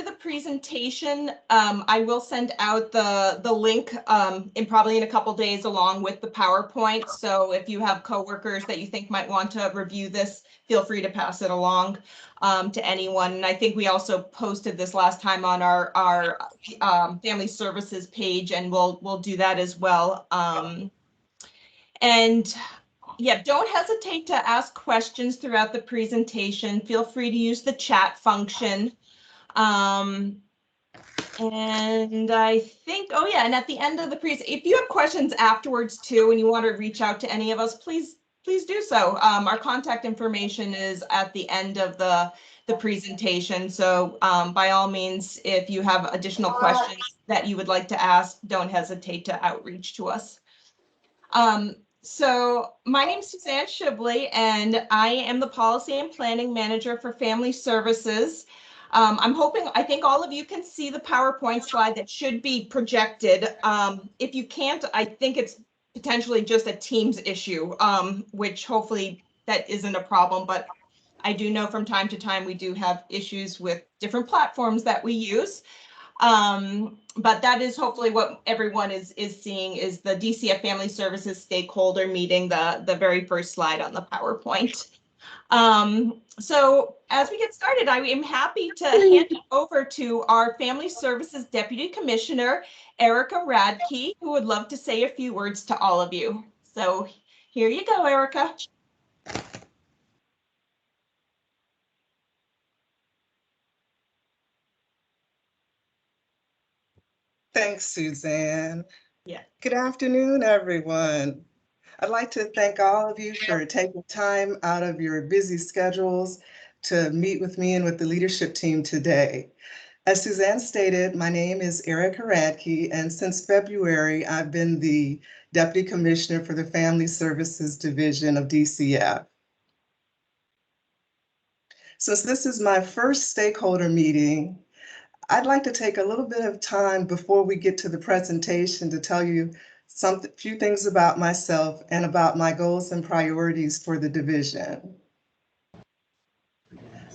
after the presentation, I will send out the link probably in a couple days along with the PowerPoint. So if you have coworkers that you think might want to review this, feel free to pass it along to anyone. And I think we also posted this last time on our family services page, and we'll do that as well. And yeah, don't hesitate to ask questions throughout the presentation. Feel free to use the chat function. And I think, oh yeah, and at the end of the presentation, if you have questions afterwards too, and you want to reach out to any of us, please do so. Our contact information is at the end of the presentation. So by all means, if you have additional questions that you would like to ask, don't hesitate to outreach to us. So my name is Suzanne Shibley, and I am the Policy and Planning Manager for Family Services. I think all of you can see the PowerPoint slide that should be projected. If you can't, I think it's potentially just a Teams issue, which hopefully that isn't a problem, but I do know from time to time we do have issues with different platforms that we use. But that is hopefully what everyone is seeing is the DCF Family Services Stakeholder Meeting, the very first slide on the PowerPoint. So as we get started, I am happy to hand it over to our Family Services Deputy Commissioner, Erica Radke, who would love to say a few words to all of you. So here you go, Erica. Thanks, Suzanne. Yeah. Good afternoon, everyone. I'd like to thank all of you for taking time out of your busy schedules to meet with me and with the leadership team today. As Suzanne stated, my name is Erica Radke, and since February, I've been the Deputy Commissioner for the Family Services Division of DCF. Since this is my first stakeholder meeting, I'd like to take a little bit of time before we get to the presentation to tell you few things about myself and about my goals and priorities for the division.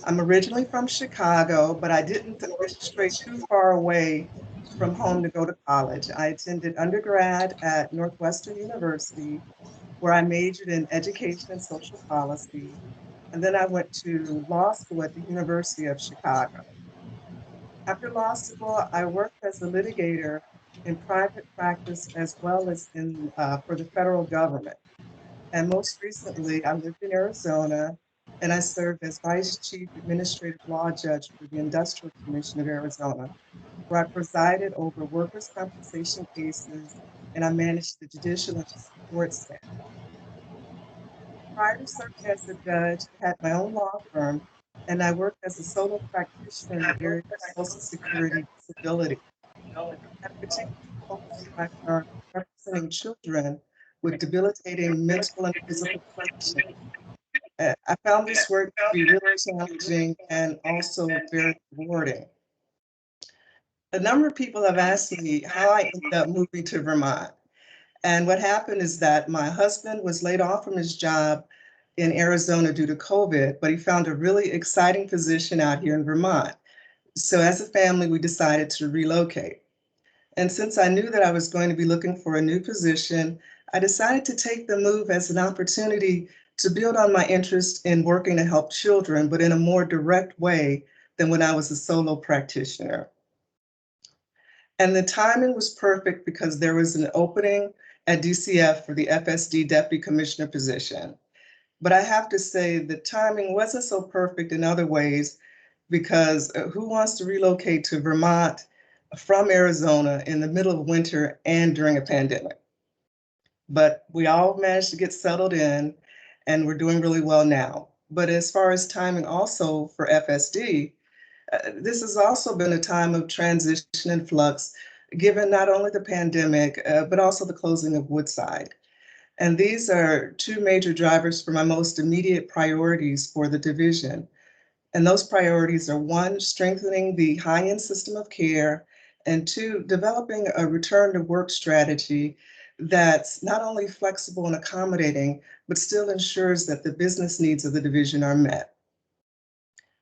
I'm originally from Chicago, but I didn't stray too far away from home to go to college. I attended undergrad at Northwestern University, where I majored in education and social policy. And then I went to law school at the University of Chicago. After law school, I worked as a litigator in private practice as well as for the federal government. And most recently, I lived in Arizona, and I served as Vice Chief Administrative Law Judge for the Industrial Commission of Arizona, where I presided over workers' compensation cases, and I managed the judicial and support staff. Prior to serving as a judge, I had my own law firm, and I worked as a solo practitioner in the area of Social Security disability. I particularly focused my firm representing children with debilitating mental and physical conditions. I found this work to be really challenging and also very rewarding. A number of people have asked me how I ended up moving to Vermont. And what happened is that my husband was laid off from his job in Arizona due to COVID, but he found a really exciting position out here in Vermont. So as a family, we decided to relocate. And since I knew that I was going to be looking for a new position, I decided to take the move as an opportunity to build on my interest in working to help children, but in a more direct way than when I was a solo practitioner. And the timing was perfect because there was an opening at DCF for the FSD Deputy Commissioner position. But I have to say the timing wasn't so perfect in other ways because who wants to relocate to Vermont from Arizona in the middle of winter and during a pandemic? But we all managed to get settled in and we're doing really well now. But as far as timing also for FSD, this has also been a time of transition and flux, given not only the pandemic, but also the closing of Woodside. And these are two major drivers for my most immediate priorities for the division. And those priorities are one, strengthening the high-end system of care, and two, developing a return to work strategy that's not only flexible and accommodating, but still ensures that the business needs of the division are met.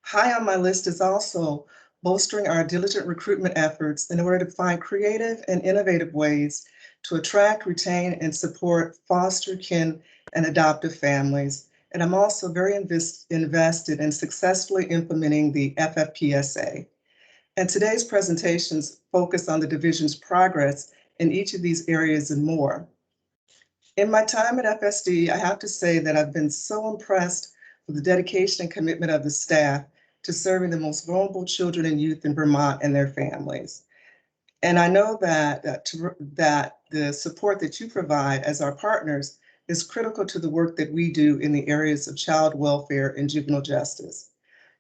High on my list is also bolstering our diligent recruitment efforts in order to find creative and innovative ways to attract, retain, and support foster kin and adoptive families. And I'm also very invested in successfully implementing the FFPSA. And today's presentations focus on the division's progress in each of these areas and more. In my time at FSD, I have to say that I've been so impressed with the dedication and commitment of the staff to serving the most vulnerable children and youth in Vermont and their families. And I know that the support that you provide as our partners is critical to the work that we do in the areas of child welfare and juvenile justice.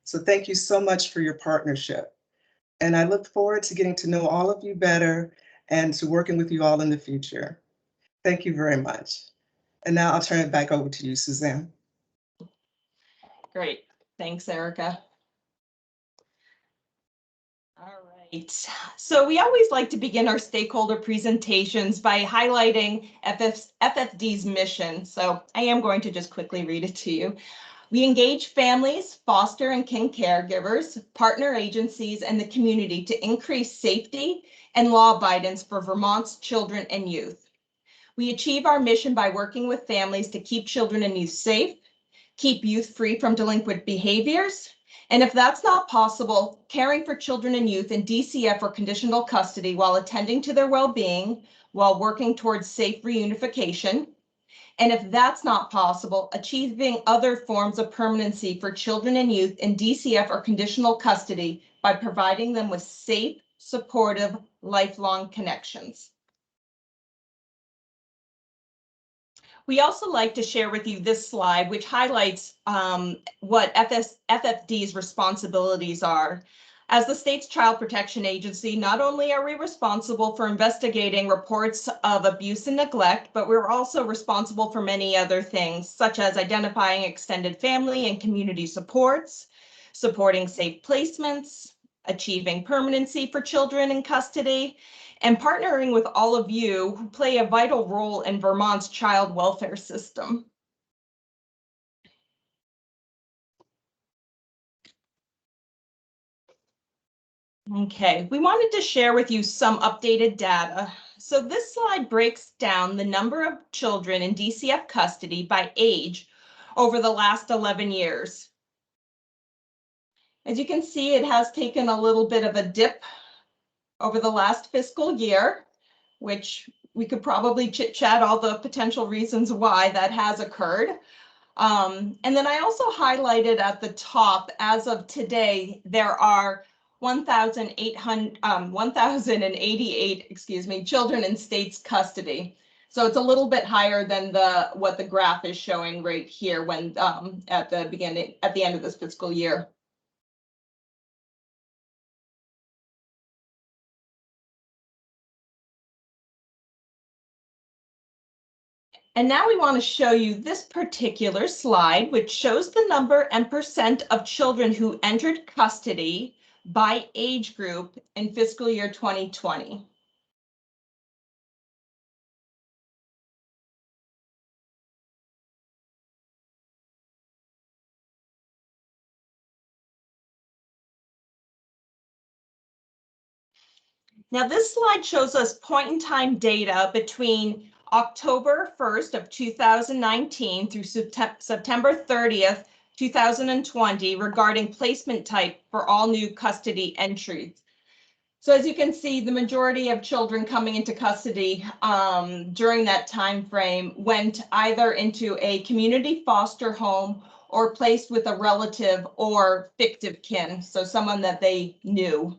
So thank you so much for your partnership. And I look forward to getting to know all of you better and to working with you all in the future. Thank you very much. And now I'll turn it back over to you, Suzanne. Great. Thanks, Erica. All right. So we always like to begin our stakeholder presentations by highlighting FFD's mission. So I am going to just quickly read it to you. We engage families, foster and kin caregivers, partner agencies, and the community to increase safety and law abidance for Vermont's children and youth. We achieve our mission by working with families to keep children and youth safe, keep youth free from delinquent behaviors, and if that's not possible, caring for children and youth in DCF or conditional custody while attending to their well-being, while working towards safe reunification. And if that's not possible, achieving other forms of permanency for children and youth in DCF or conditional custody by providing them with safe, supportive, lifelong connections. We also like to share with you this slide, which highlights what FFD's responsibilities are. As the state's child protection agency, not only are we responsible for investigating reports of abuse and neglect, but we're also responsible for many other things, such as identifying extended family and community supports, supporting safe placements, achieving permanency for children in custody, and partnering with all of you who play a vital role in Vermont's child welfare system. Okay, we wanted to share with you some updated data. So this slide breaks down the number of children in DCF custody by age over the last 11 years. As you can see, it has taken a little bit of a dip over the last fiscal year, which we could probably chit-chat all the potential reasons why that has occurred. And then I also highlighted at the top, as of today, there are 1,088, children in state's custody. So it's a little bit higher than what the graph is showing right here when at the end of this fiscal year. And now we want to show you this particular slide, which shows the number and percent of children who entered custody by age group in fiscal year 2020. Now this slide shows us point in time data between October 1st of 2019 through September 30th, 2020 regarding placement type for all new custody entries. So as you can see, the majority of children coming into custody during that time frame went either into a community foster home or placed with a relative or fictive kin, so someone that they knew.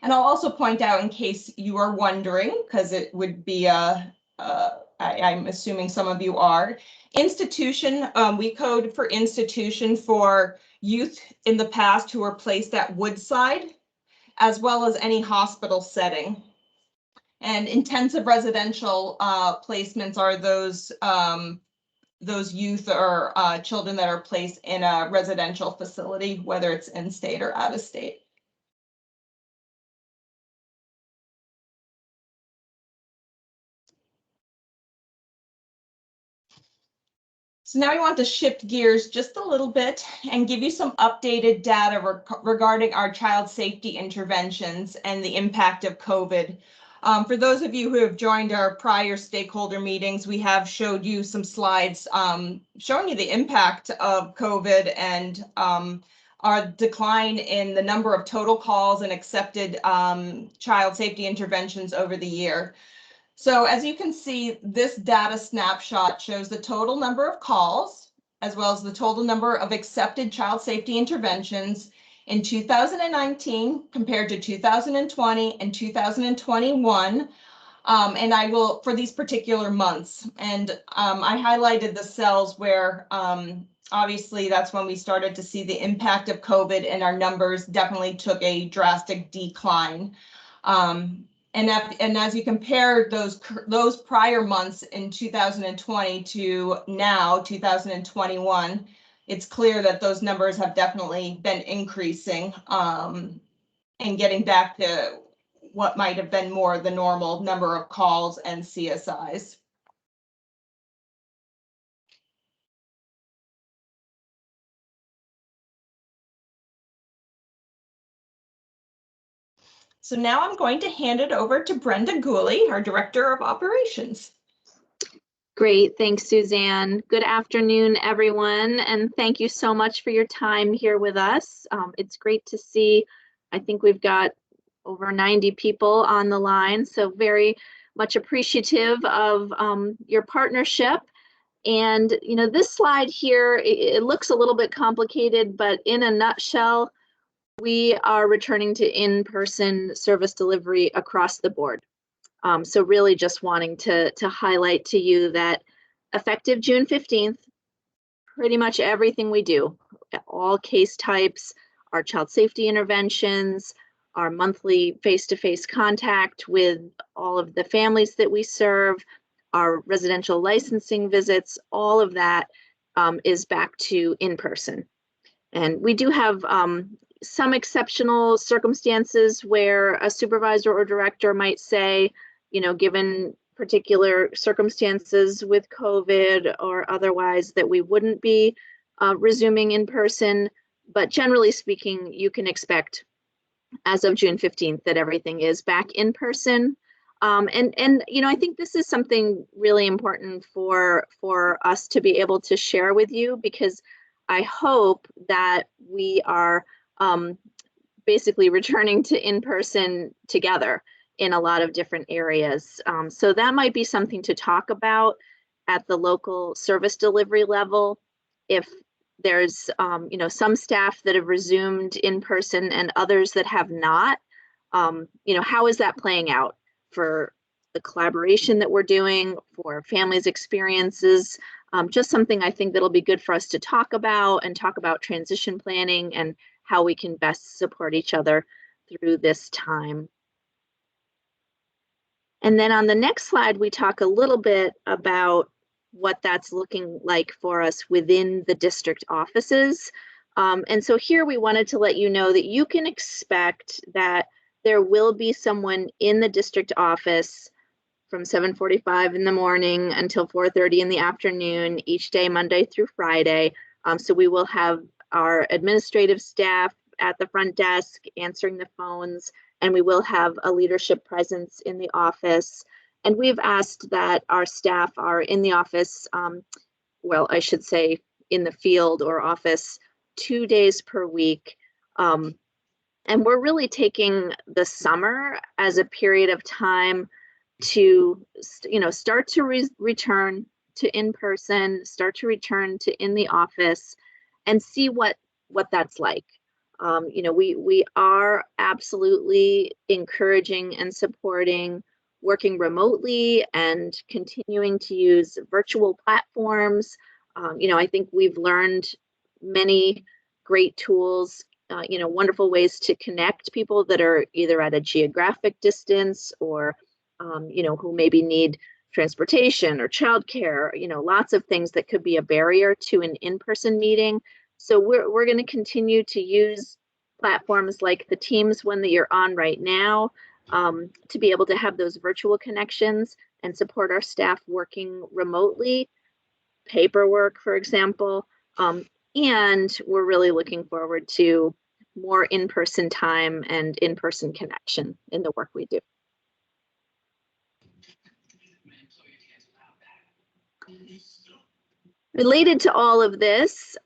And I'll also point out, in case you are wondering, because it would be I'm assuming some of you are, institution, we code for institution for youth in the past who were placed at Woodside, as well as any hospital setting. And intensive residential placements are those youth or children that are placed in a residential facility, whether it's in state or out of state. So now we want to shift gears just a little bit and give you some updated data regarding our child safety interventions and the impact of COVID. For those of you who have joined our prior stakeholder meetings, we have showed you some slides showing you the impact of COVID and our decline in the number of total calls and accepted child safety interventions over the year. So as you can see, this data snapshot shows the total number of calls, as well as the total number of accepted child safety interventions in 2019 compared to 2020 and 2021. And I will, for these particular months, and I highlighted the cells where obviously that's when we started to see the impact of COVID and our numbers definitely took a drastic decline. And as you compare those prior months in 2020 to now 2021, it's clear that those numbers have definitely been increasing and getting back to what might have been more the normal number of calls and CSIs. So now I'm going to hand it over to Brenda Gooley, our Director of Operations. Great, thanks, Suzanne. Good afternoon, everyone, and thank you so much for your time here with us. It's great to see, I think we've got over 90 people on the line, so very much appreciative of your partnership. And, you know, this slide here, it looks a little bit complicated, but in a nutshell, we are returning to in-person service delivery across the board. So really just wanting to highlight to you that effective June 15th, pretty much everything we do, all case types, our child safety interventions, our monthly face-to-face contact with all of the families that we serve, our residential licensing visits, all of that is back to in-person. And we do have some exceptional circumstances where a supervisor or director might say, you know, given particular circumstances with COVID or otherwise, that we wouldn't be resuming in person. But generally speaking, you can expect as of June 15th that everything is back in person. And you know, I think this is something really important for us to be able to share with you, because I hope that we are basically returning to in-person together in a lot of different areas. So that might be something to talk about at the local service delivery level. If there's you know, some staff that have resumed in person and others that have not, you know, how is that playing out for the collaboration that we're doing, for families' experiences? Just something I think that'll be good for us to talk about, and talk about transition planning and how we can best support each other through this time. And then on the next slide, we talk a little bit about what that's looking like for us within the district offices. And so here we wanted to let you know that you can expect that there will be someone in the district office from 7:45 in the morning until 4:30 in the afternoon, each day, Monday through Friday. So we will have our administrative staff at the front desk answering the phones, and we will have a leadership presence in the office. And we've asked that our staff are in the office, well, I should say in the field or office 2 days per week. And we're really taking the summer as a period of time to, you know, start to return to in-person, start to return to in the office, and see what that's like. You know, we are absolutely encouraging and supporting working remotely and continuing to use virtual platforms. You know, I think we've learned many great tools, you know, wonderful ways to connect people that are either at a geographic distance or, you know, who maybe need transportation or childcare, you know, lots of things that could be a barrier to an in-person meeting. So we're going to continue to use platforms like the Teams one that you're on right now, to be able to have those virtual connections and support our staff working remotely. paperwork, for example. And we're really looking forward to more in-person time and in-person connection in the work we do. Related to all of this,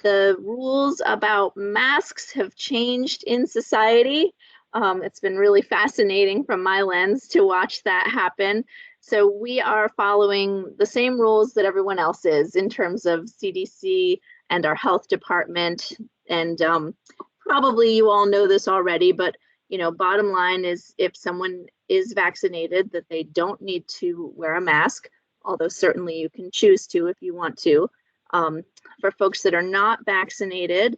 the rules about masks have changed in society. It's been really fascinating from my lens to watch that happen. So we are following the same rules that everyone else is in terms of CDC and our health department. And probably you all know this already, but bottom line is if someone is vaccinated, that they don't need to wear a mask, although certainly you can choose to if you want to. For folks that are not vaccinated,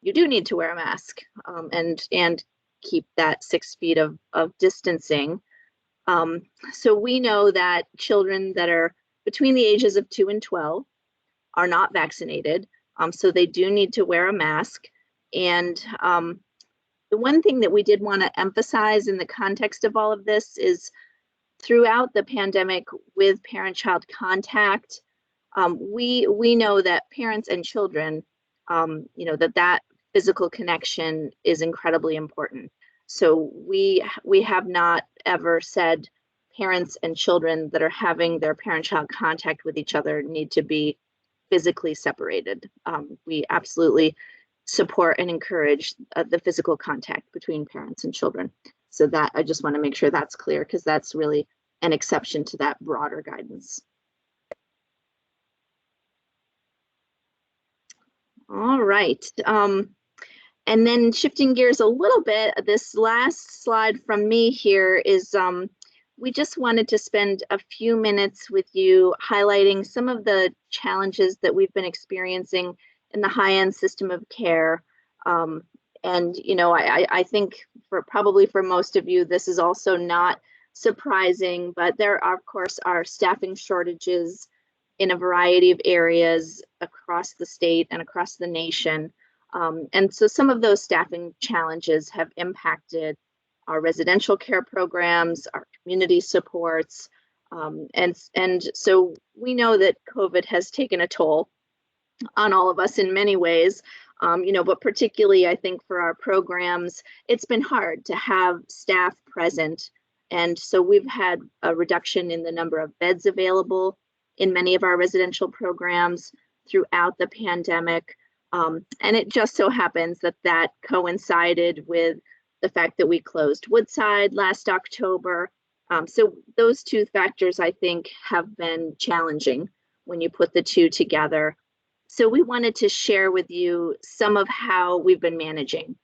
you do need to wear a mask and keep that 6 feet of distancing. So we know that children that are between the ages of 2 and 12 are not vaccinated, so they do need to wear a mask. And the one thing that we did want to emphasize in the context of all of this is throughout the pandemic with parent-child contact, we know that parents and children, that physical connection is incredibly important. So we have not ever said parents and children that are having their parent-child contact with each other need to be physically separated. We absolutely support and encourage the physical contact between parents and children. So that I just want to make sure that's clear, because that's really an exception to that broader guidance. All right. And then shifting gears a little bit, this last slide from me here is we just wanted to spend a few minutes with you highlighting some of the challenges that we've been experiencing in the high-end system of care. And I think probably for most of you, this is also not surprising, but there are, of course, are staffing shortages in a variety of areas across the state and across the nation. And so some of those staffing challenges have impacted our residential care programs, our community supports. And so we know that COVID has taken a toll on all of us in many ways, but particularly I think for our programs, it's been hard to have staff present. And so we've had a reduction in the number of beds available in many of our residential programs throughout the pandemic. And it just so happens that that coincided with the fact that we closed Woodside last October. So those two factors, I think, have been challenging when you put the two together. So we wanted to share with you some of how we've been managing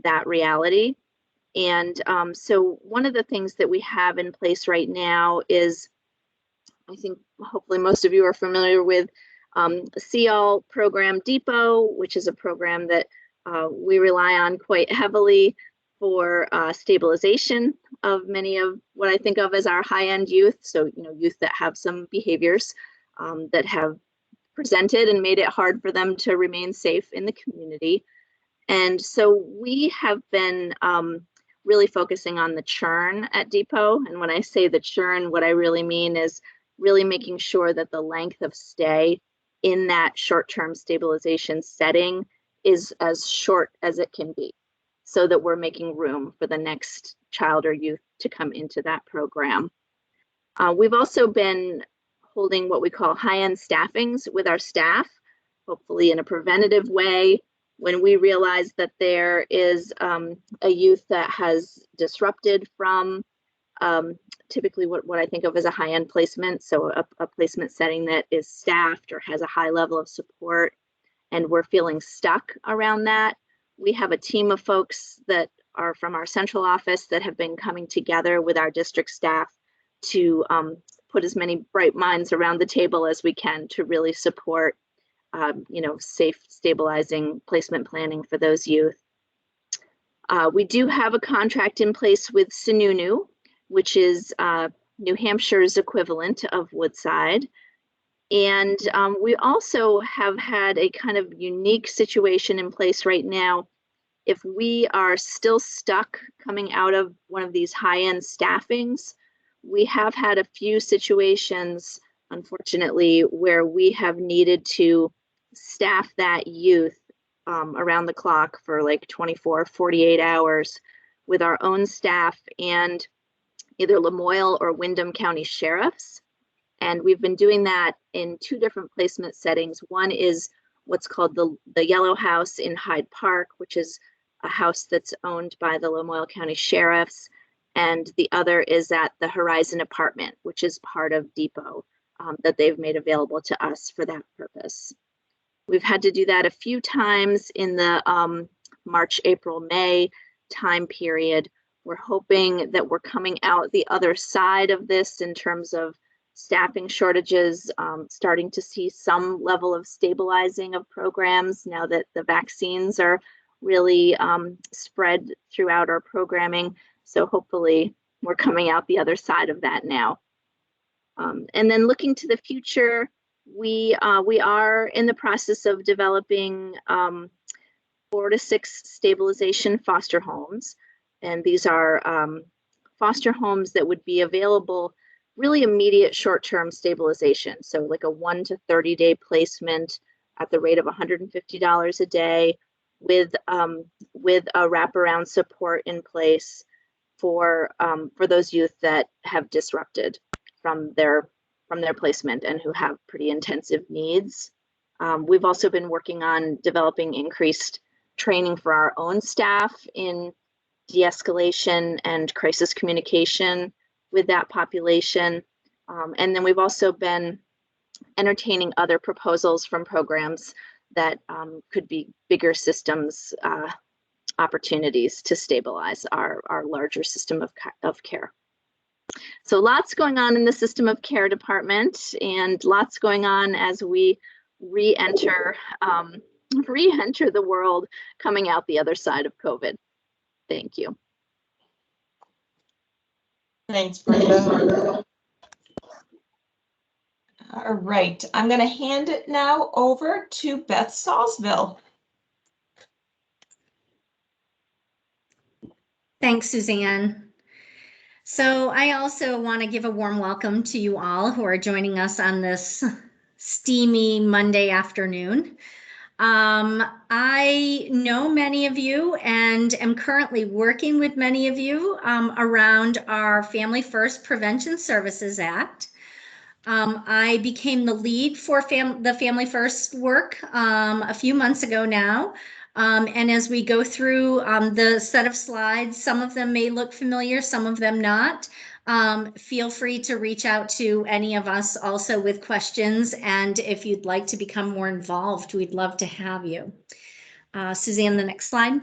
that reality. And so one of the things that we have in place right now is, I think hopefully most of you are familiar with CL program Depot, which is a program that we rely on quite heavily for stabilization of many of what I think of as our high-end youth. So, youth that have some behaviors that have presented and made it hard for them to remain safe in the community. And so we have been really focusing on the churn at Depot. And when I say the churn, what I really mean is really making sure that the length of stay in that short-term stabilization setting is as short as it can be, so that we're making room for the next child or youth to come into that program. We've also been holding what we call high-end staffings with our staff, hopefully in a preventative way. When we realize that there is a youth that has disrupted from typically what I think of as a high-end placement, so a placement setting that is staffed or has a high level of support, and we're feeling stuck around that. We have a team of folks that are from our central office that have been coming together with our district staff to put as many bright minds around the table as we can to really support safe, stabilizing placement planning for those youth. We do have a contract in place with Sununu, which is New Hampshire's equivalent of Woodside. And we also have had a kind of unique situation in place right now. If we are still stuck coming out of one of these high-end staffings, we have had a few situations unfortunately, where we have needed to staff that youth around the clock for like 24, 48 hours with our own staff and either Lamoille or Windham County sheriffs. And we've been doing that in two different placement settings. One is what's called the Yellow House in Hyde Park, which is a house that's owned by the Lamoille County sheriffs. And the other is at the Horizon Apartment, which is part of Depot, that they've made available to us for that purpose. We've had to do that a few times in the March, April, May time period. We're hoping that we're coming out the other side of this in terms of staffing shortages, starting to see some level of stabilizing of programs now that the vaccines are really spread throughout our programming. So hopefully we're coming out the other side of that now. And then looking to the future, we are in the process of developing 4 to 6 stabilization foster homes. And these are foster homes that would be available really immediate short-term stabilization. So like a 1 to 30 day placement at the rate of $150 a day with a wraparound support in place for those youth that have disrupted from their placement and who have pretty intensive needs. We've also been working on developing increased training for our own staff in de-escalation and crisis communication with that population. And then we've also been entertaining other proposals from programs that could be bigger systems opportunities to stabilize our larger system of care. So lots going on in the system of care department, and lots going on as we re-enter the world coming out the other side of COVID. Thank you. Thanks, Brenda. All right, I'm going to hand it now over to Beth Salsville. Thanks, Suzanne. So I also want to give a warm welcome to you all who are joining us on this steamy Monday afternoon. I know many of you and am currently working with many of you around our Family First Prevention Services Act. I became the lead for the Family First work a few months ago now. And as we go through the set of slides, some of them may look familiar, some of them not. Feel free to reach out to any of us also with questions. And if you'd like to become more involved, we'd love to have you. Suzanne, the next slide.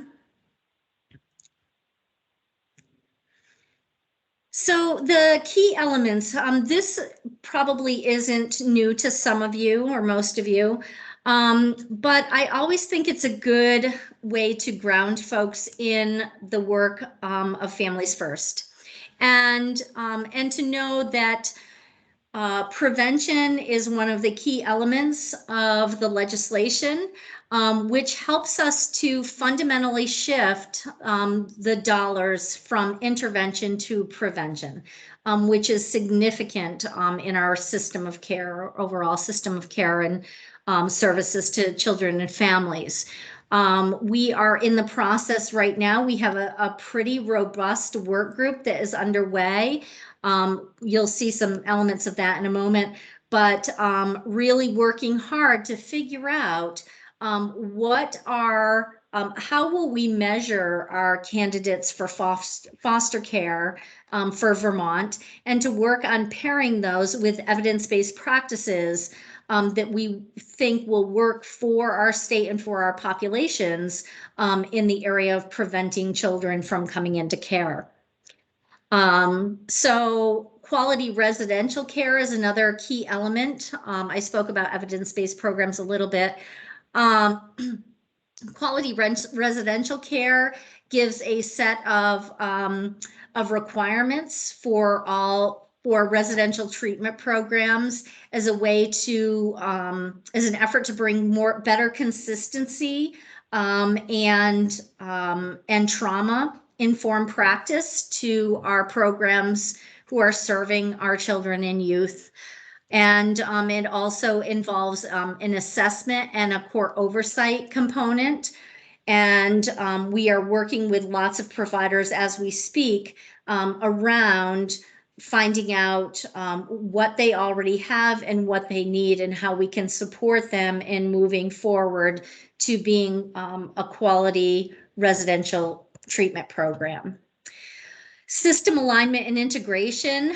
So the key elements, this probably isn't new to some of you or most of you, but I always think it's a good way to ground folks in the work of Families First, and to know that prevention is one of the key elements of the legislation, which helps us to fundamentally shift the dollars from intervention to prevention, which is significant in our system of care, overall system of care and services to children and families. We are in the process right now. We have a pretty robust work group that is underway. You'll see some elements of that in a moment, but really working hard to figure out how will we measure our candidates for foster care for Vermont, and to work on pairing those with evidence-based practices that we think will work for our state and for our populations in the area of preventing children from coming into care. So quality residential care is another key element. I spoke about evidence-based programs a little bit. Quality residential care gives a set of requirements for residential treatment programs as a way to, as an effort to bring better consistency and trauma-informed practice to our programs who are serving our children and youth. And it also involves an assessment and a court oversight component. And we are working with lots of providers as we speak around finding out what they already have and what they need and how we can support them in moving forward to being a quality residential treatment program. System alignment and integration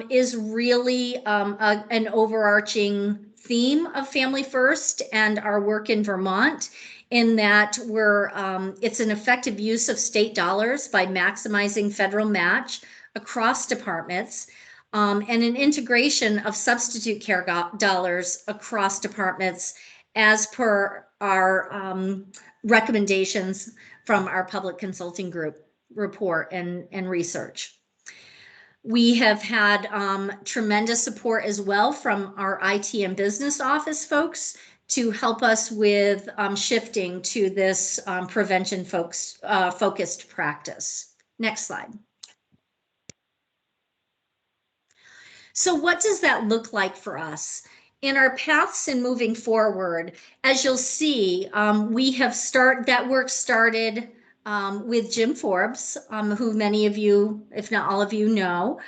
is really an overarching theme of Family First and our work in Vermont, in that it's an effective use of state dollars by maximizing federal match across departments, and an integration of substitute care dollars across departments as per our recommendations from our public consulting group report and research. We have had tremendous support as well from our IT and business office folks to help us with shifting to this prevention focused practice. Next slide. So what does that look like for us? In our paths and moving forward, as you'll see, we have that work started with Jim Forbes, who many of you, if not all of you, know,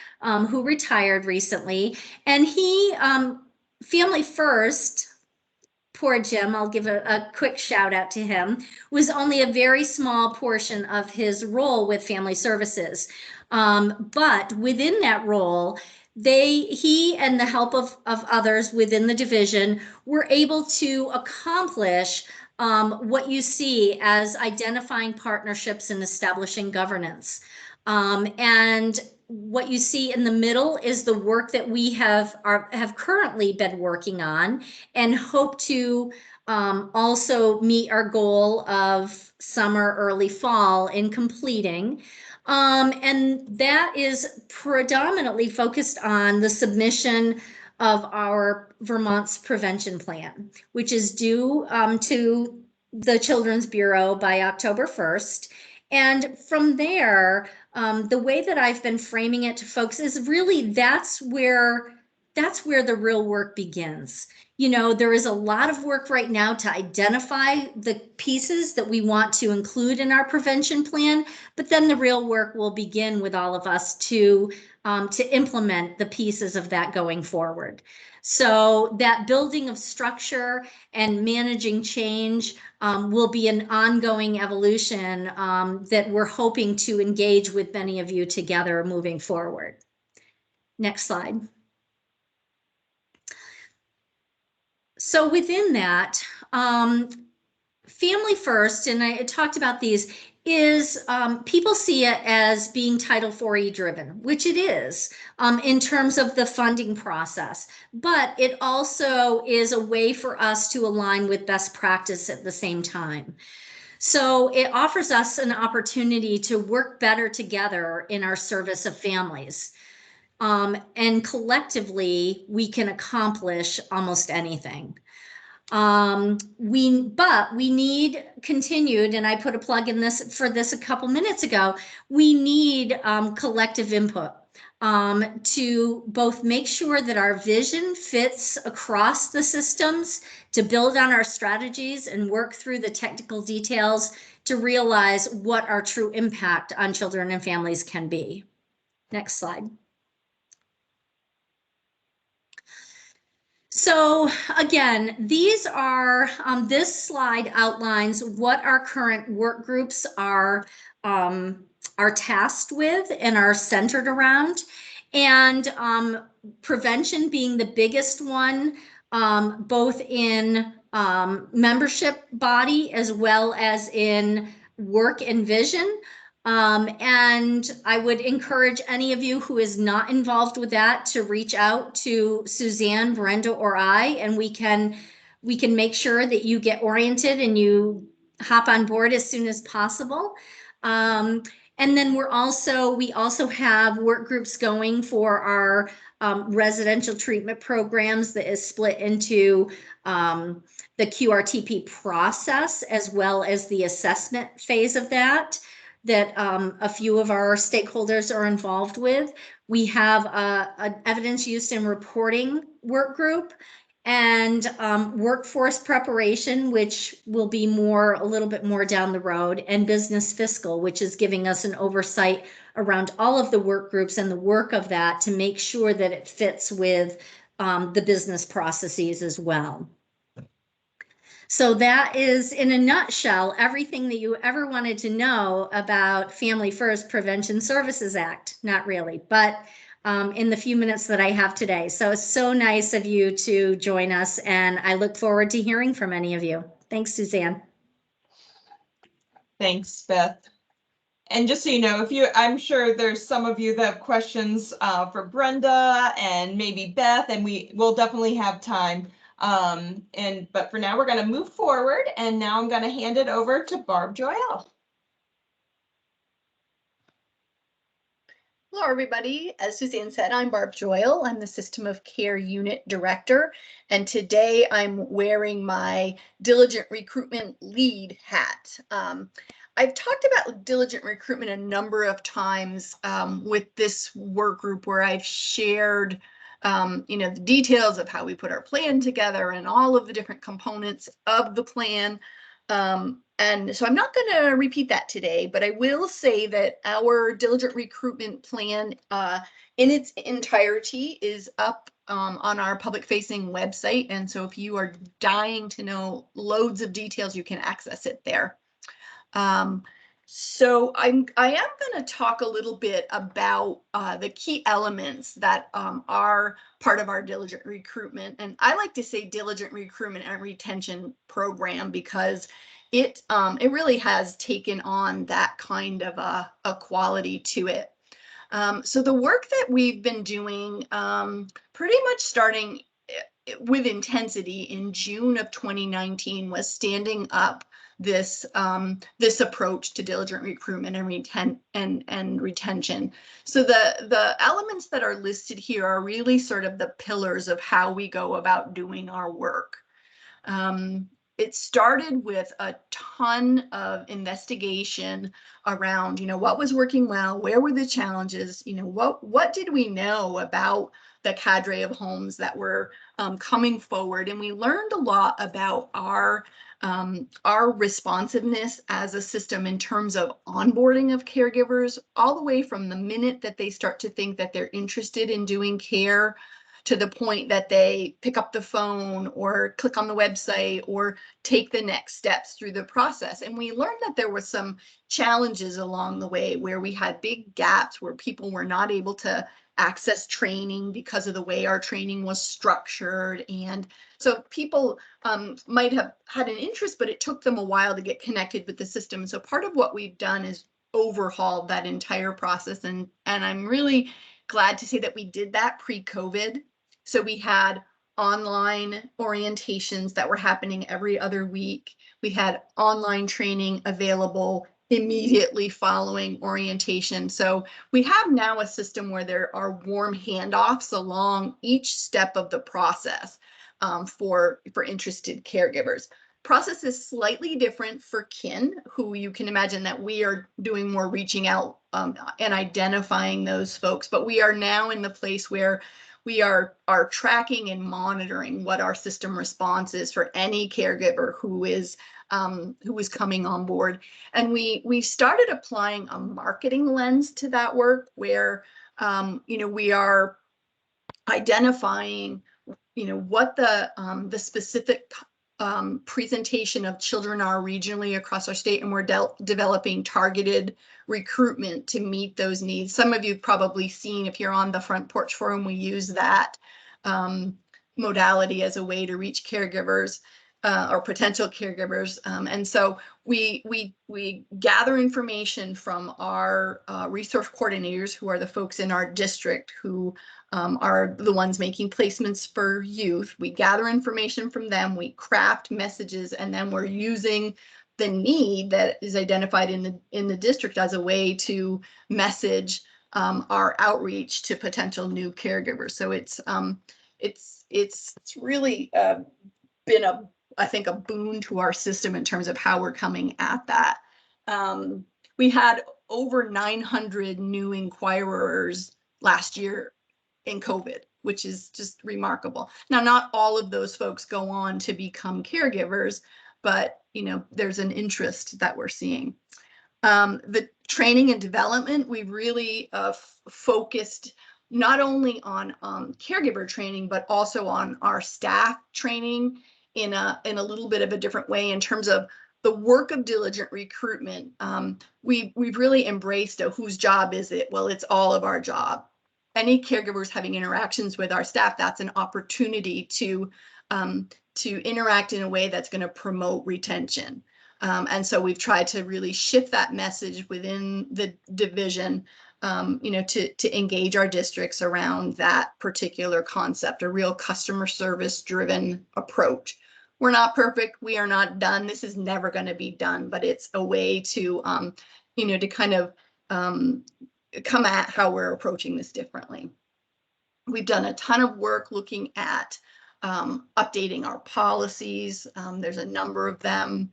who retired recently. And he, Family First, poor Jim, I'll give a quick shout out to him, was only a very small portion of his role with Family Services. But within that role, he and the help of others within the division were able to accomplish what you see as identifying partnerships and establishing governance. And what you see in the middle is the work that we have currently been working on and hope to also meet our goal of summer, early fall in completing. And that is predominantly focused on the submission of our Vermont's prevention plan, which is due to the Children's Bureau by October 1st. And from there, the way that I've been framing it to folks is really that's where the real work begins. You know, there is a lot of work right now to identify the pieces that we want to include in our prevention plan, but then the real work will begin with all of us to implement the pieces of that going forward. So that building of structure and managing change will be an ongoing evolution that we're hoping to engage with many of you together moving forward. Next slide. So within that, Family First, and I talked about these, is people see it as being Title IV-E driven, which it is in terms of the funding process, but it also is a way for us to align with best practice at the same time. So it offers us an opportunity to work better together in our service of families. And collectively, we can accomplish almost anything. But we need continued, and I put a plug in for this a couple minutes ago, we need collective input to both make sure that our vision fits across the systems, to build on our strategies and work through the technical details to realize what our true impact on children and families can be. Next slide. So again, these are, this slide outlines what our current work groups are tasked with and are centered around. And prevention being the biggest one, both in membership body as well as in work and vision. And I would encourage any of you who is not involved with that to reach out to Suzanne, Brenda, or I, and we can make sure that you get oriented and you hop on board as soon as possible. And then we also have work groups going for our residential treatment programs that is split into the QRTP process as well as the assessment phase of that a few of our stakeholders are involved with. We have an evidence use and reporting work group, and workforce preparation, which will be a little bit more down the road, and business fiscal, which is giving us an oversight around all of the work groups and the work of that to make sure that it fits with the business processes as well. So that is, in a nutshell, everything that you ever wanted to know about Family First Prevention Services Act. Not really, but in the few minutes that I have today. So it's so nice of you to join us, and I look forward to hearing from any of you. Thanks, Suzanne. Thanks, Beth. And just so you know, I'm sure there's some of you that have questions for Brenda and maybe Beth, and we will definitely have time. But for now, we're going to move forward, and now I'm going to hand it over to Barb Joyelle. Hello, everybody. As Suzanne said, I'm Barb Joyelle. I'm the System of Care Unit Director, and today I'm wearing my Diligent Recruitment Lead hat. I've talked about diligent recruitment a number of times with this work group, where I've shared the details of how we put our plan together and all of the different components of the plan. And so I'm not going to repeat that today, but I will say that our diligent recruitment plan in its entirety is up on our public facing website. And so if you are dying to know loads of details, you can access it there. So I am going to talk a little bit about the key elements that are part of our diligent recruitment. And I like to say diligent recruitment and retention program, because it really has taken on that kind of a quality to it. So the work that we've been doing pretty much starting with intensity in June of 2019 was standing up this this approach to diligent recruitment and retention. So the elements that are listed here are really sort of the pillars of how we go about doing our work. It started with a ton of investigation around, what was working well, where were the challenges, what did we know about the cadre of homes that were coming forward. And we learned a lot about our responsiveness as a system in terms of onboarding of caregivers, all the way from the minute that they start to think that they're interested in doing care to the point that they pick up the phone or click on the website or take the next steps through the process. And we learned that there were some challenges along the way where we had big gaps, where people were not able to access training because of the way our training was structured. And so people might have had an interest, but it took them a while to get connected with the system. So part of what we've done is overhauled that entire process. And I'm really glad to say that we did that pre-COVID. So we had online orientations that were happening every other week. We had online training available immediately following orientation. So we have now a system where there are warm handoffs along each step of the process for interested caregivers. Process is slightly different for kin, who you can imagine that we are doing more reaching out and identifying those folks, but we are now in the place where we are tracking and monitoring what our system response is for any caregiver who is coming on board. And we started applying a marketing lens to that work, where we are identifying what the specific presentation of children are regionally across our state, and we're developing targeted recruitment to meet those needs. Some of you've probably seen, if you're on the Front Porch Forum, we use that modality as a way to reach caregivers or potential caregivers. And so we gather information from our resource coordinators, who are the folks in our district who are the ones making placements for youth. We gather information from them, we craft messages, and then we're using the need that is identified in the district as a way to message our outreach to potential new caregivers. So it's really been I think a boon to our system in terms of how we're coming at that. We had over 900 new inquirers last year in COVID, which is just remarkable. Now, not all of those folks go on to become caregivers, but there's an interest that we're seeing. The training and development, we really focused not only on caregiver training, but also on our staff training in a little bit of a different way in terms of the work of diligent recruitment. We've really embraced whose job is it? Well, it's all of our job. Any caregivers having interactions with our staff, that's an opportunity to interact in a way that's going to promote retention. And so we've tried to really shift that message within the division, to engage our districts around that particular concept, a real customer service driven approach. We're not perfect. We are not done. This is never going to be done, but it's a way to, to kind of come at how we're approaching this differently. We've done a ton of work looking at updating our policies. There's a number of them.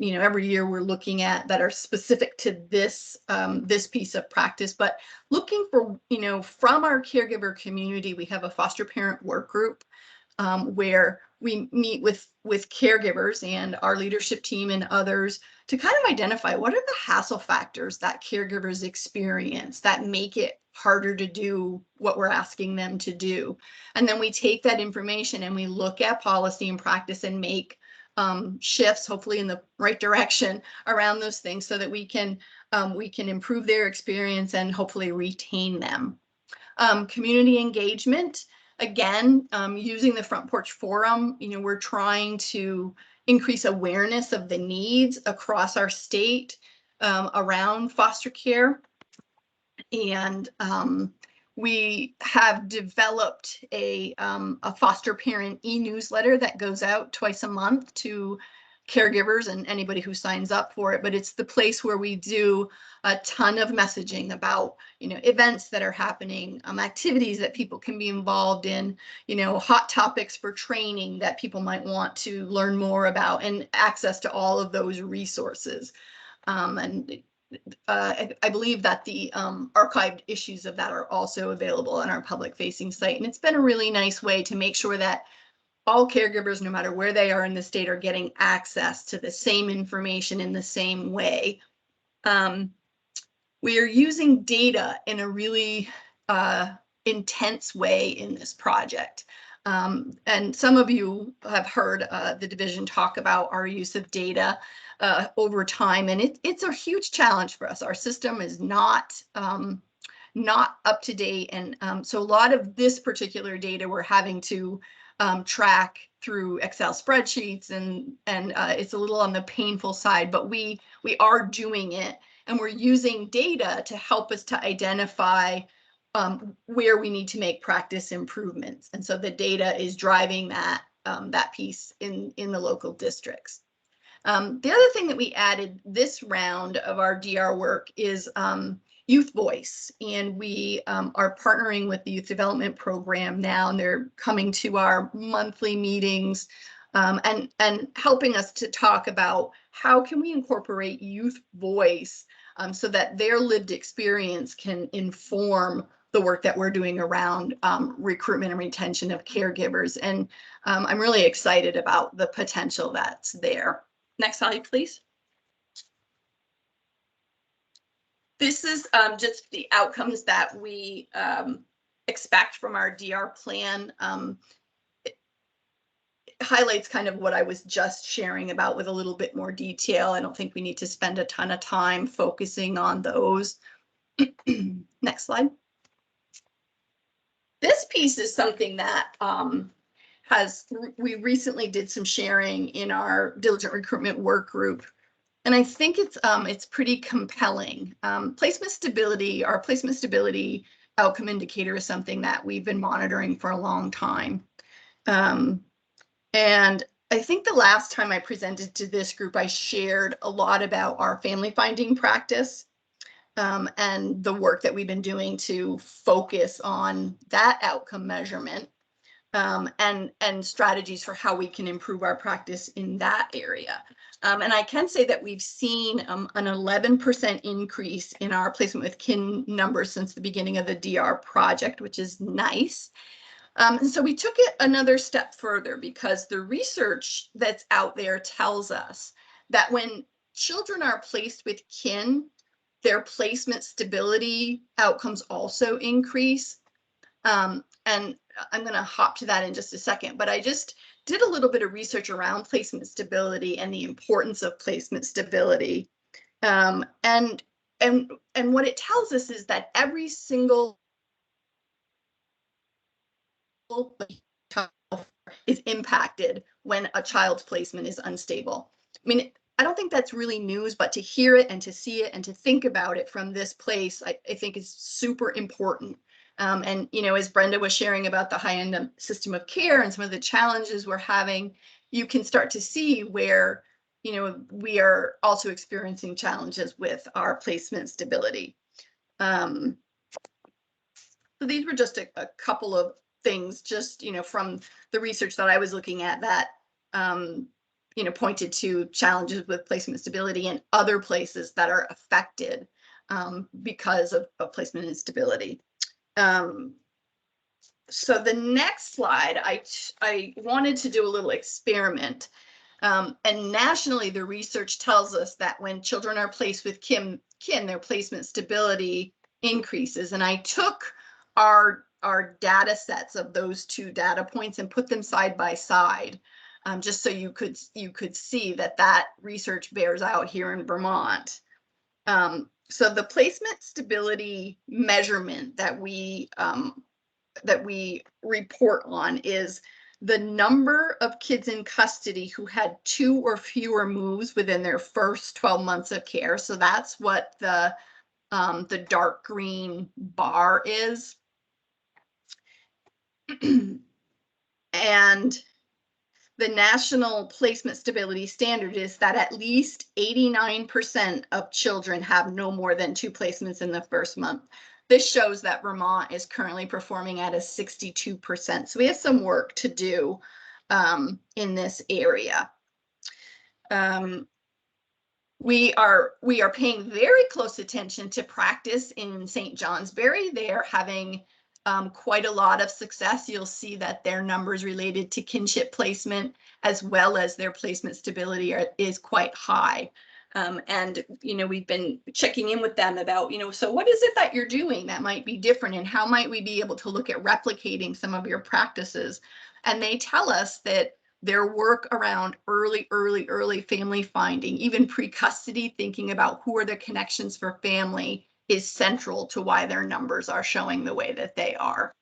Every year we're looking at that are specific to this this piece of practice, but looking for, from our caregiver community, we have a foster parent work group where we meet with caregivers and our leadership team and others to kind of identify what are the hassle factors that caregivers experience that make it harder to do what we're asking them to do. And then we take that information and we look at policy and practice and make shifts, hopefully in the right direction around those things, so that we can improve their experience and hopefully retain them. Community engagement, again, using the Front Porch Forum, we're trying to increase awareness of the needs across our state around foster care. And we have developed a foster parent e-newsletter that goes out twice a month to caregivers and anybody who signs up for it. But it's the place where we do a ton of messaging about, events that are happening, activities that people can be involved in, hot topics for training that people might want to learn more about, and access to all of those resources. I believe that the archived issues of that are also available on our public facing site. And it's been a really nice way to make sure that all caregivers, no matter where they are in the state, are getting access to the same information in the same way. We are using data in a really intense way in this project. And some of you have heard the division talk about our use of data over time, and it's a huge challenge for us. Our system is not up to date, and so a lot of this particular data we're having to track through Excel spreadsheets, and it's a little on the painful side, but we are doing it, and we're using data to help us to identify where we need to make practice improvements. And so the data is driving that piece in the local districts. The other thing that we added this round of our DR work is youth voice, and we are partnering with the youth development program now, and they're coming to our monthly meetings and helping us to talk about how can we incorporate youth voice so that their lived experience can inform the work that we're doing around recruitment and retention of caregivers. And I'm really excited about the potential that's there. Next slide, please. This is just the outcomes that we expect from our DR plan. It highlights kind of what I was just sharing about with a little bit more detail. I don't think we need to spend a ton of time focusing on those. Next slide. This piece is something that we recently did some sharing in our diligent recruitment work group, and I think it's pretty compelling. Placement stability, our placement stability outcome indicator, is something that we've been monitoring for a long time. And I think the last time I presented to this group, I shared a lot about our family finding practice and the work that we've been doing to focus on that outcome measurement. and strategies for how we can improve our practice in that area. And I can say that we've seen an 11% increase in our placement with kin numbers since the beginning of the DR project, which is nice. And so we took it another step further because the research that's out there tells us that when children are placed with kin, their placement stability outcomes also increase. And I'm going to hop to that in just a second, but I just did a little bit of research around placement stability and the importance of placement stability. And what it tells us is that every single child is impacted when a child's placement is unstable. I mean, I don't think that's really news, but to hear it and to see it and to think about it from this place, I think is super important. And, you know, as Brenda was sharing about the high-end system of care and some of the challenges we're having, you can start to see where, you know, we are also experiencing challenges with our placement stability. So these were just a couple of things, just, you know, from the research that I was looking at that, you know, pointed to challenges with placement stability and other places that are affected because of placement instability. So the next slide, I wanted to do a little experiment. And nationally, the research tells us that when children are placed with kin, their placement stability increases. And I took our data sets of those two data points and put them side by side, just so you could see that research bears out here in Vermont. So the placement stability measurement that we report on is the number of kids in custody who had 2 or fewer moves within their first 12 months of care. So that's what the dark green bar is. And the national placement stability standard is that at least 89% of children have no more than 2 placements in the first month. This shows that Vermont is currently performing at a 62%. So we have some work to do in this area. We are paying very close attention to practice in St. Johnsbury. They are having quite a lot of success. You'll see that their numbers related to kinship placement as well as their placement stability is quite high. And, you know, we've been checking in with them about, you know, so what is it that you're doing that might be different and how might we be able to look at replicating some of your practices? And they tell us that their work around early family finding, even pre-custody, thinking about who are the connections for family, is central to why their numbers are showing the way that they are.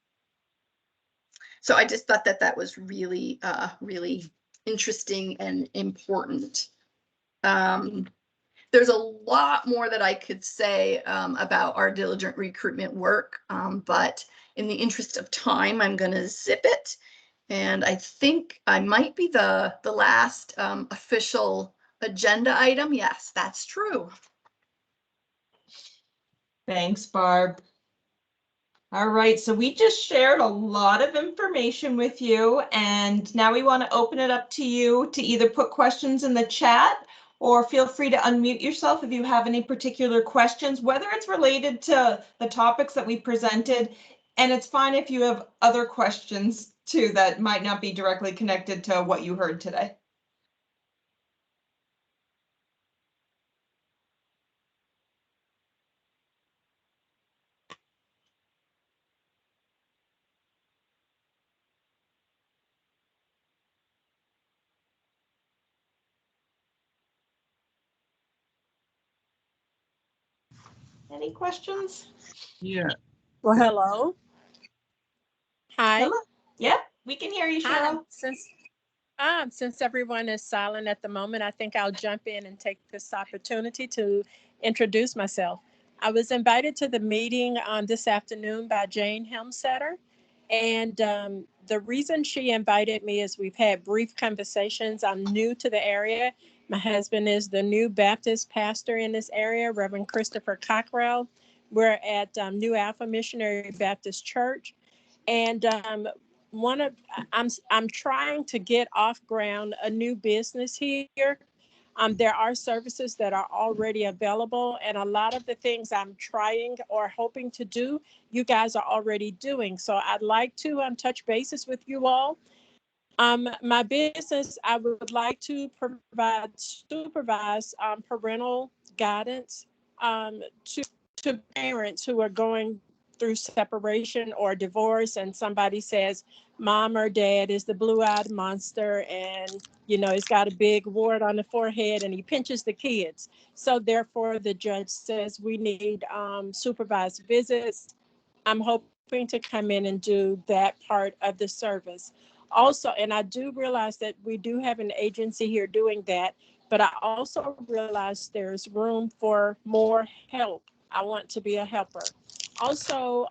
So I just thought that was really, really interesting and important. There's a lot more that I could say about our diligent recruitment work, but in the interest of time, I'm going to zip it. And I think I might be the last official agenda item. Yes, that's true. Thanks, Barb. All right, so we just shared a lot of information with you, and now we want to open it up to you to either put questions in the chat or feel free to unmute yourself if you have any particular questions, whether it's related to the topics that we presented, and it's fine if you have other questions too that might not be directly connected to what you heard today. Any questions? Yeah. Well, hello. Hi. Hello. Yep, we can hear you, Cheryl. Since everyone is silent at the moment, I think I'll jump in and take this opportunity to introduce myself. I was invited to the meeting this afternoon by Jane Helmsetter, and the reason she invited me is we've had brief conversations. I'm new to the area. My husband is the new Baptist pastor in this area, Reverend Christopher Cockrell. We're at New Alpha Missionary Baptist Church. And I'm trying to get off ground a new business here. There are services that are already available, and a lot of the things I'm trying or hoping to do, you guys are already doing. So I'd like to touch bases with you all. My business, I would like to supervise parental guidance to parents who are going through separation or divorce, and somebody says mom or dad is the blue-eyed monster, and he's got a big wart on the forehead and he pinches the kids. So therefore the judge says we need supervised visits. I'm hoping to come in and do that part of the service also. And I do realize that we do have an agency here doing that, but I also realize there's room for more help. I want to be a helper. Also,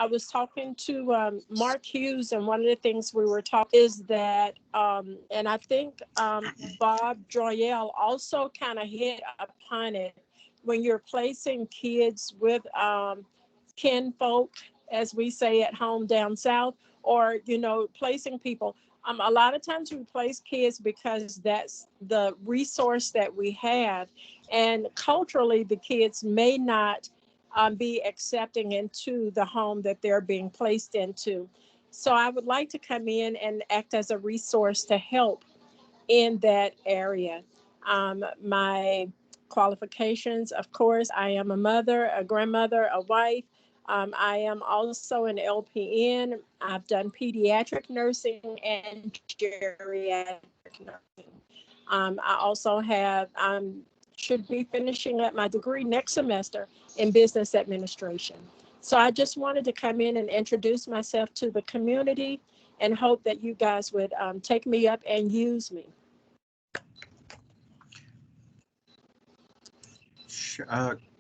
I was talking to Mark Hughes, and one of the things we were talking is that, and I think Bob Joyelle also kind of hit upon it, when you're placing kids with kinfolk, as we say at home down south, or placing people. A lot of times we place kids because that's the resource that we have, and culturally the kids may not be accepting into the home that they're being placed into. So I would like to come in and act as a resource to help in that area. My qualifications, of course, I am a mother, a grandmother, a wife. I am also an LPN. I've done pediatric nursing and geriatric nursing. I also have, should be finishing up my degree next semester in business administration. So I just wanted to come in and introduce myself to the community and hope that you guys would take me up and use me.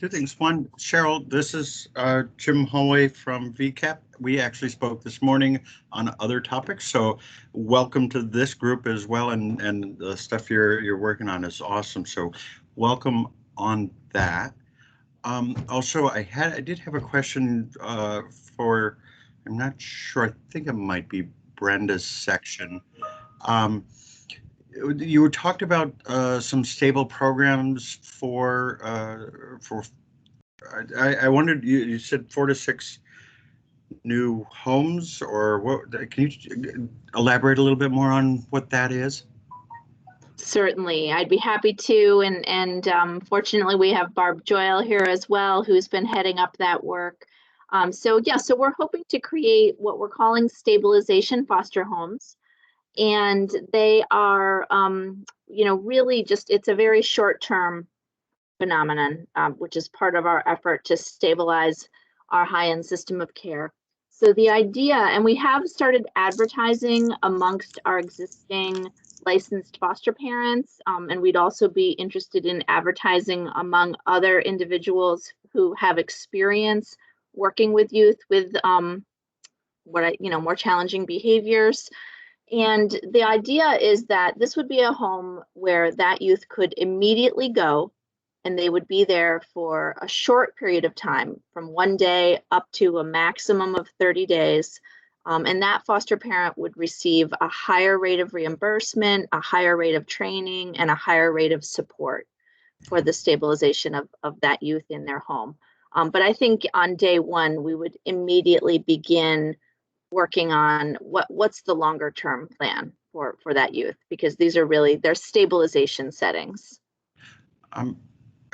Two things. One, Cheryl, this is Jim Holloway from VCAP. We actually spoke this morning on other topics, so welcome to this group as well, and the stuff you're working on is awesome. So welcome on that. Also, I did have a question for, I'm not sure, I think it might be Brenda's section. You talked about some stable programs for I wondered, you said 4 to 6 new homes, or what? Can you elaborate a little bit more on what that is? Certainly, I'd be happy to. And fortunately, we have Barb Joyelle here as well, who's been heading up that work. So we're hoping to create what we're calling stabilization foster homes. And they are, really just, it's a very short-term phenomenon, which is part of our effort to stabilize our high-end system of care. So the idea, and we have started advertising amongst our existing licensed foster parents, and we'd also be interested in advertising among other individuals who have experience working with youth with more challenging behaviors. And the idea is that this would be a home where that youth could immediately go, and they would be there for a short period of time, from 1 day up to a maximum of 30 days. And that foster parent would receive a higher rate of reimbursement, a higher rate of training, and a higher rate of support for the stabilization of that youth in their home. But I think on day one, we would immediately begin working on what's the longer term plan for that youth, because these are really, they're stabilization settings. I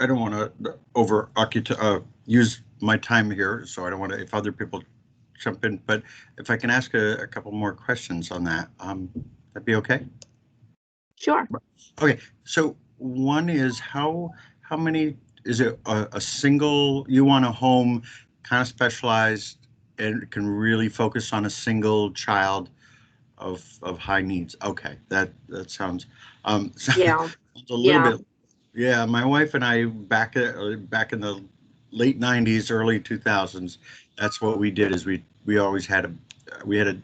don't want to use my time here, so I don't want to, if other people jump in, but if I can ask a couple more questions on that, that'd be okay? Sure. Okay, so one is how many, is it a single, you want a home kind of specialized and can really focus on a single child of high needs? Okay, that sounds Yeah. a little bit. Yeah, my wife and I back in the late 90s, early 2000s, that's what we did. Is we always had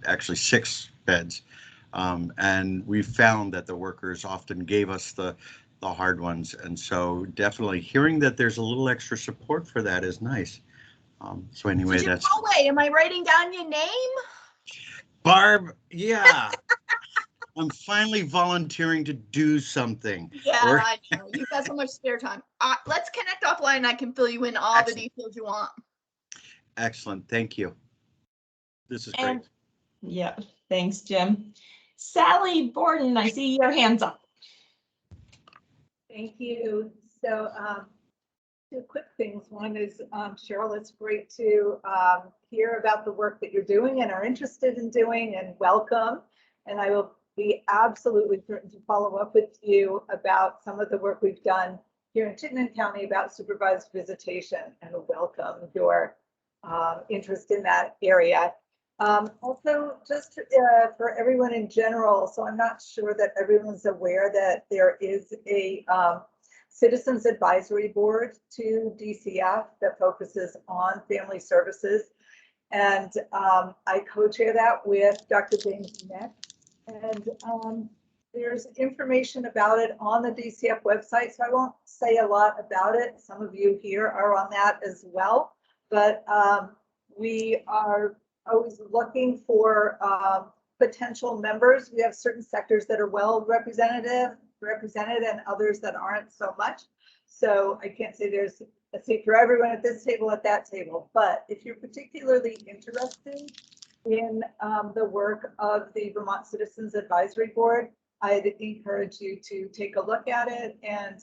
actually 6 beds, and we found that the workers often gave us the hard ones, and so definitely hearing that there's a little extra support for that is nice. So anyway, Jim that's. Holloway, am I writing down your name? Barb, yeah. I'm finally volunteering to do something. Yeah, Or- I know. You've got so much spare time. Let's connect offline and I can fill you in all Excellent. the details you want. Excellent. Thank you. This is great. And yeah, thanks, Jim. Sally Borden, I see your hands up. Thank you. So two quick things. One is, Cheryl, it's great to hear about the work that you're doing and are interested in doing, and welcome. And I will be absolutely certain to follow up with you about some of the work we've done here in Chittenden County about supervised visitation, and welcome your interest in that area. Also, just for everyone in general, so I'm not sure that everyone's aware that there is a Citizens Advisory Board to DCF that focuses on family services. And I co-chair that with Dr. James Neck. And there's information about it on the DCF website, so I won't say a lot about it. Some of you here are on that as well. But we are always looking for potential members. We have certain sectors that are well represented and others that aren't so much. So I can't say there's a seat for everyone at this table, at that table. But if you're particularly interested in the work of the Vermont Citizens Advisory Board, I'd encourage you to take a look at it and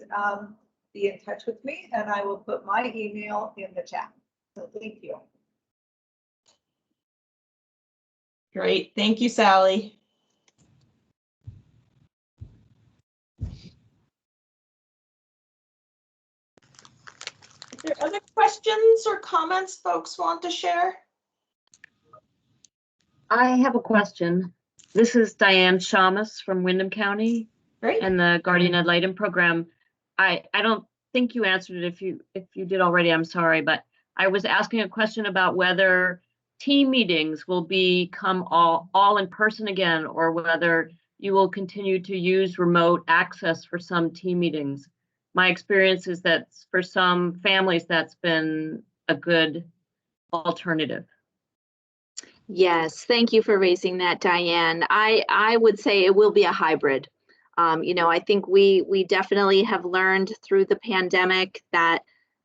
be in touch with me, and I will put my email in the chat. So thank you. Great, thank you, Sally. Are there other questions or comments folks want to share? I have a question. This is Diane Shamus from Windham County Great. and the Guardian Ad Litem program. I don't think you answered it. If you did already, I'm sorry, but I was asking a question about whether team meetings will become all in person again, or whether you will continue to use remote access for some team meetings. My experience is that for some families, that's been a good alternative. Yes, thank you for raising that, Diane. I would say it will be a hybrid. You know, I think we definitely have learned through the pandemic that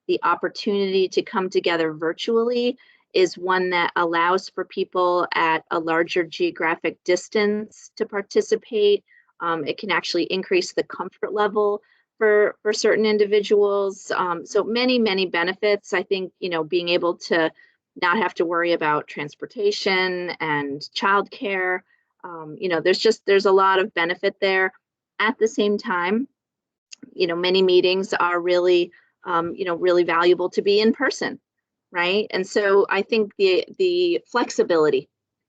the opportunity to come together virtually is one that allows for people at a larger geographic distance to participate. It can actually increase the comfort level for certain individuals. So many benefits. I think, you know, being able to not have to worry about transportation and childcare. You know, there's a lot of benefit there. At the same time, you know, many meetings are really, you know, really valuable to be in person, right? And so I think the flexibility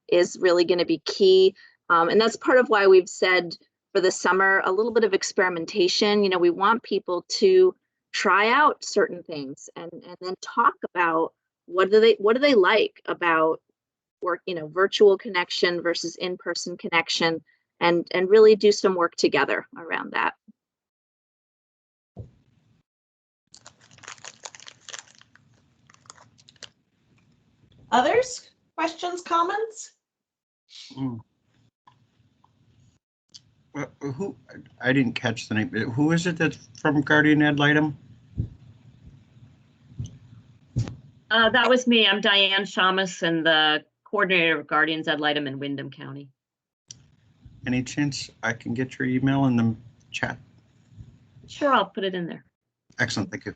is really going to be key. And that's part of why we've said for the summer, a little bit of experimentation. You know, we want people to try out certain things and then talk about what do they like about work, you know, virtual connection versus in-person connection, and really do some work together around that. Others? Questions, comments? Who, I didn't catch the name. Who is it that's from Guardian Ad Litem? That was me. I'm Diane Shamus and the coordinator of Guardians Ad Litem in Windham County. Any chance I can get your email in the chat? Sure, I'll put it in there. Excellent, thank you.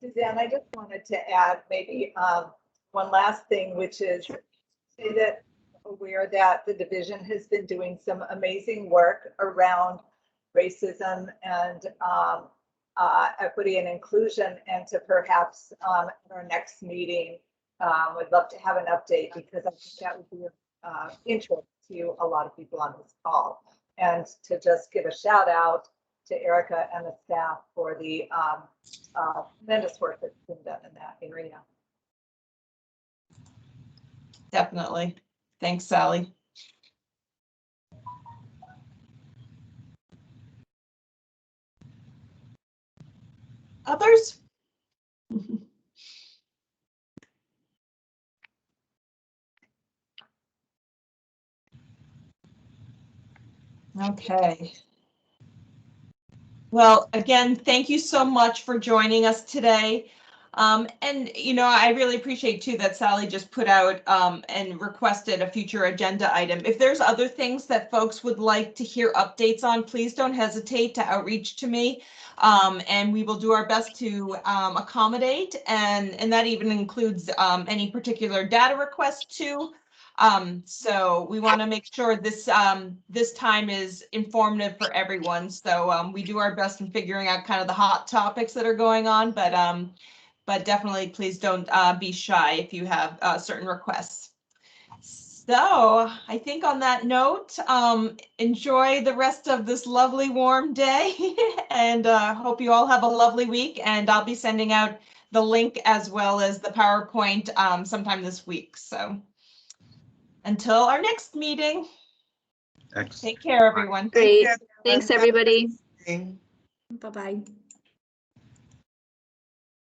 Suzanne, I just wanted to add maybe one last thing, which is say that aware that the division has been doing some amazing work around racism and equity and inclusion, and to perhaps in our next meeting, would love to have an update, because I think that would be of interest to a lot of people on this call. And to just give a shout out to Erica and the staff for the tremendous work that's been done in that area. Definitely. Thanks, Sally. Others? Okay. Well, again, thank you so much for joining us today. And, you know, I really appreciate too that Sally just put out and requested a future agenda item. If there's other things that folks would like to hear updates on, please don't hesitate to outreach to me. And we will do our best to accommodate, and that even includes any particular data requests too. So we want to make sure this this time is informative for everyone. So we do our best in figuring out kind of the hot topics that are going on, but definitely please don't be shy if you have certain requests. So I think on that note, enjoy the rest of this lovely warm day and hope you all have a lovely week. And I'll be sending out the link as well as the PowerPoint sometime this week. So until our next meeting, Excellent. take care, everyone. Great. Thank you, Thanks, everyone. everybody. Have a nice evening. Bye-bye.